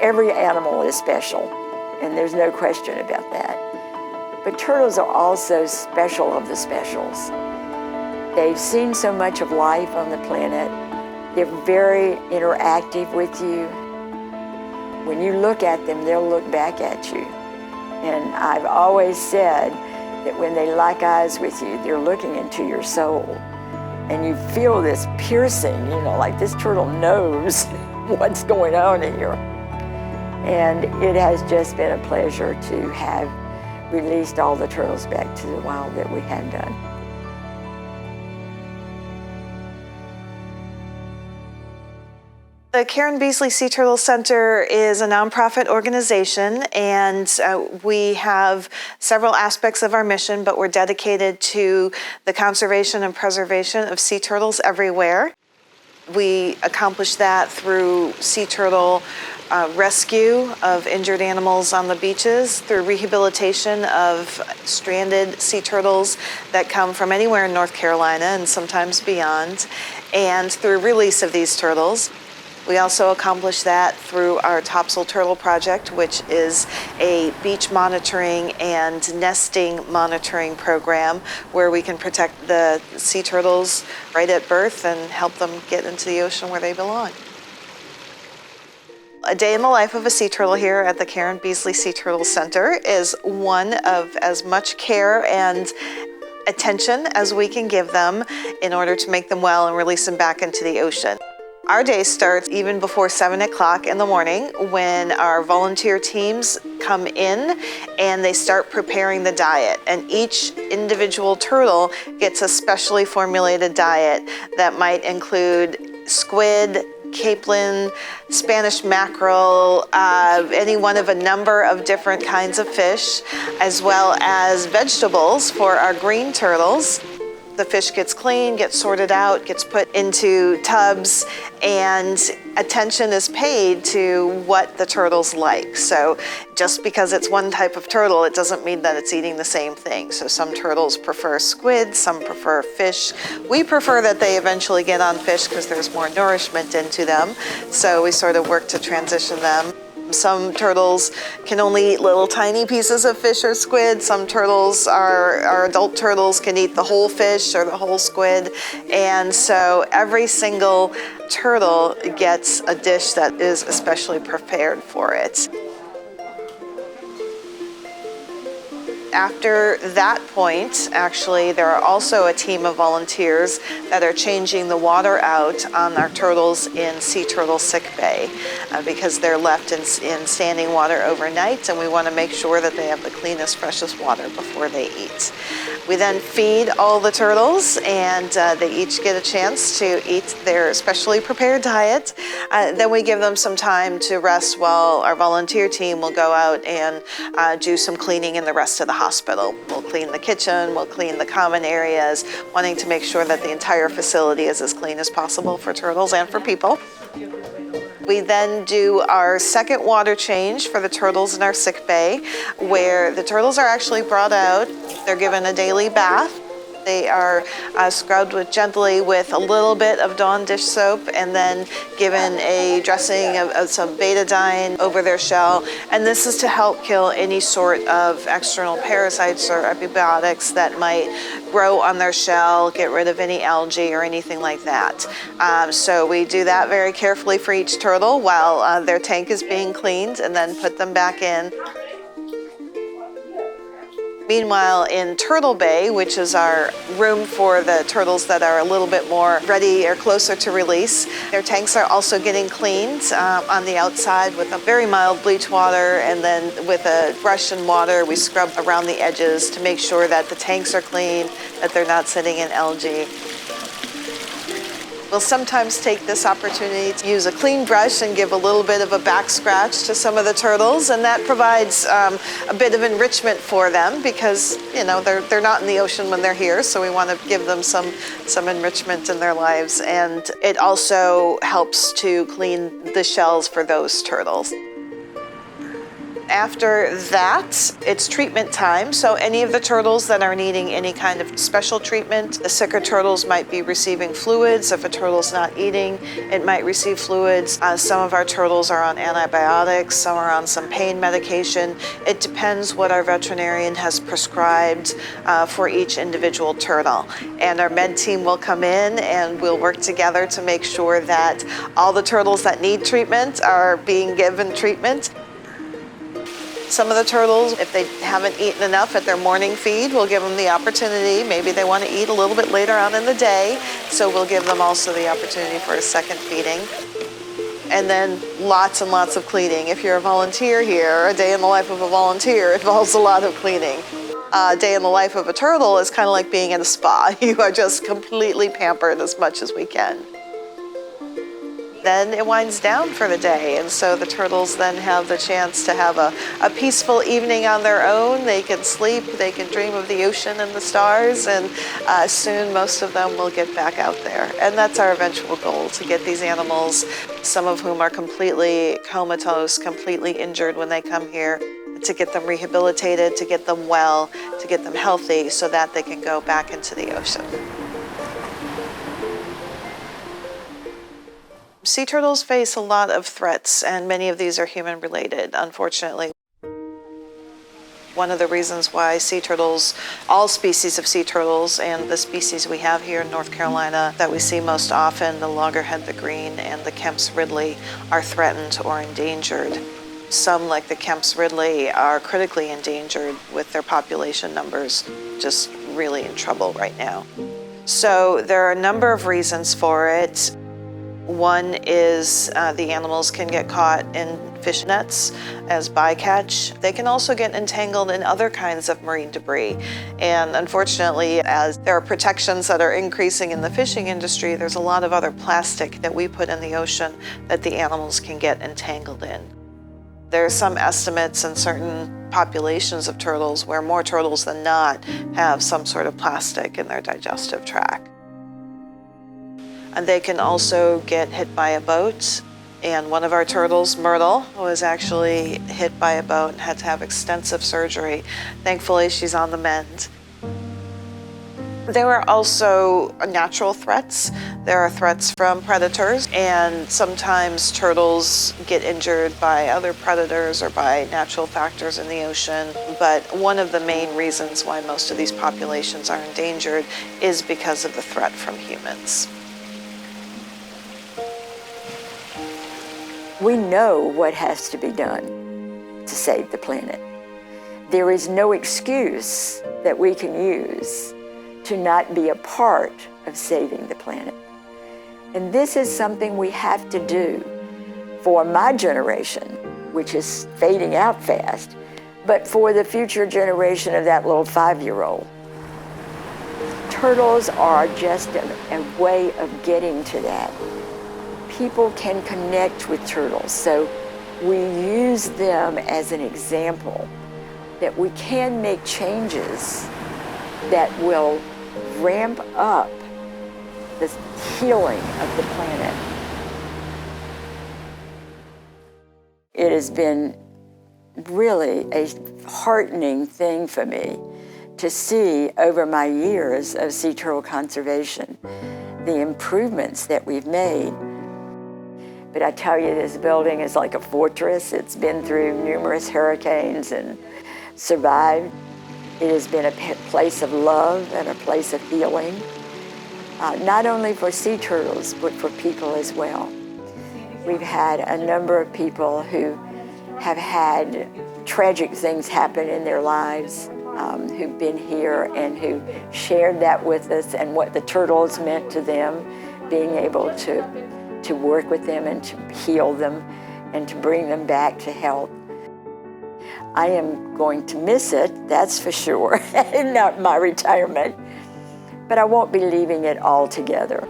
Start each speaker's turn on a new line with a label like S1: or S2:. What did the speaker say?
S1: Every animal is special, and there's no question about that. But turtles are also special of the specials. They've seen so much of life on the planet. They're very interactive with you. When you look at them, they'll look back at you. And I've always said that when they lock eyes with you, they're looking into your soul. And you feel this piercing, like this turtle knows what's going on here. And it has just been a pleasure to have released all the turtles back to the wild that we have done.
S2: The Karen Beasley Sea Turtle Center is a nonprofit organization, and we have several aspects of our mission, but we're dedicated to the conservation and preservation of sea turtles everywhere. We accomplish that through sea turtle rescue of injured animals on the beaches, through rehabilitation of stranded sea turtles that come from anywhere in North Carolina and sometimes beyond, and through release of these turtles. We also accomplish that through our Topsail Turtle Project, which is a beach monitoring and nesting monitoring program where we can protect the sea turtles right at birth and help them get into the ocean where they belong. A day in the life of a sea turtle here at the Karen Beasley Sea Turtle Center is one of as much care and attention as we can give them in order to make them well and release them back into the ocean. Our day starts even before 7 o'clock in the morning when our volunteer teams come in and they start preparing the diet. And each individual turtle gets a specially formulated diet that might include squid, capelin, Spanish mackerel, any one of a number of different kinds of fish, as well as vegetables for our green turtles. The fish gets cleaned, gets sorted out, gets put into tubs, and attention is paid to what the turtles like. So just because it's one type of turtle, it doesn't mean that it's eating the same thing. So some turtles prefer squid, some prefer fish. We prefer that they eventually get on fish because there's more nourishment into them. So we sort of work to transition them. Some turtles can only eat little tiny pieces of fish or squid. Some turtles, our adult turtles, can eat the whole fish or the whole squid. And so every single turtle gets a dish that is especially prepared for it. After that point, actually, there are also a team of volunteers that are changing the water out on our turtles in sea turtle sick bay because they're left in standing water overnight, and we want to make sure that they have the cleanest, freshest water before they eat. We then feed all the turtles, and they each get a chance to eat their specially prepared diet. Then we give them some time to rest while our volunteer team will go out and do some cleaning in the rest of the hospital. We'll clean the kitchen, we'll clean the common areas, wanting to make sure that the entire facility is as clean as possible for turtles and for people. We then do our second water change for the turtles in our sick bay, where the turtles are actually brought out. They're given a daily bath. They are scrubbed gently with a little bit of Dawn dish soap and then given a dressing of some betadine over their shell. And this is to help kill any sort of external parasites or epibiotics that might grow on their shell, get rid of any algae or anything like that. So we do that very carefully for each turtle while their tank is being cleaned, and then put them back in. Meanwhile, in Turtle Bay, which is our room for the turtles that are a little bit more ready or closer to release, their tanks are also getting cleaned on the outside with a very mild bleach water, and then with a brush and water, we scrub around the edges to make sure that the tanks are clean, that they're not sitting in algae. We'll sometimes take this opportunity to use a clean brush and give a little bit of a back scratch to some of the turtles, and that provides a bit of enrichment for them because, you know, they're not in the ocean when they're here, so we want to give them some enrichment in their lives, and it also helps to clean the shells for those turtles. After that, it's treatment time. So any of the turtles that are needing any kind of special treatment, the sicker turtles might be receiving fluids. If a turtle's not eating, it might receive fluids. Some of our turtles are on antibiotics, some are on some pain medication. It depends what our veterinarian has prescribed for each individual turtle. And our med team will come in and we'll work together to make sure that all the turtles that need treatment are being given treatment. Some of the turtles, if they haven't eaten enough at their morning feed, we'll give them the opportunity. Maybe they want to eat a little bit later on in the day, so we'll give them also the opportunity for a second feeding. And then lots and lots of cleaning. If you're a volunteer here, a day in the life of a volunteer involves a lot of cleaning. A day in the life of a turtle is kind of like being in a spa. You are just completely pampered as much as we can. Then it winds down for the day, and so the turtles then have the chance to have a peaceful evening on their own. They can sleep, they can dream of the ocean and the stars, and soon most of them will get back out there. And that's our eventual goal, to get these animals, some of whom are completely comatose, completely injured when they come here, to get them rehabilitated, to get them well, to get them healthy so that they can go back into the ocean. Sea turtles face a lot of threats, and many of these are human-related, unfortunately. One of the reasons why sea turtles, all species of sea turtles, and the species we have here in North Carolina that we see most often, the loggerhead, the green, and the Kemp's ridley, are threatened or endangered. Some, like the Kemp's ridley, are critically endangered with their population numbers just really in trouble right now. So there are a number of reasons for it. One is the animals can get caught in fish nets as bycatch. They can also get entangled in other kinds of marine debris. And unfortunately, as there are protections that are increasing in the fishing industry, there's a lot of other plastic that we put in the ocean that the animals can get entangled in. There are some estimates in certain populations of turtles where more turtles than not have some sort of plastic in their digestive tract. And they can also get hit by a boat. And one of our turtles, Myrtle, was actually hit by a boat and had to have extensive surgery. Thankfully, she's on the mend. There are also natural threats. There are threats from predators, and sometimes turtles get injured by other predators or by natural factors in the ocean. But one of the main reasons why most of these populations are endangered is because of the threat from humans.
S1: We know what has to be done to save the planet. There is no excuse that we can use to not be a part of saving the planet. And this is something we have to do for my generation, which is fading out fast, but for the future generation of that little 5-year-old. Turtles are just a way of getting to that. People can connect with turtles, so we use them as an example that we can make changes that will ramp up the healing of the planet. It has been really a heartening thing for me to see over my years of sea turtle conservation the improvements that we've made. But I tell you, this building is like a fortress. It's been through numerous hurricanes and survived. It has been a place of love and a place of healing, not only for sea turtles, but for people as well. We've had a number of people who have had tragic things happen in their lives, who've been here and who shared that with us and what the turtles meant to them, being able to work with them and to heal them and to bring them back to health. I am going to miss it, that's for sure, not my retirement, but I won't be leaving it altogether.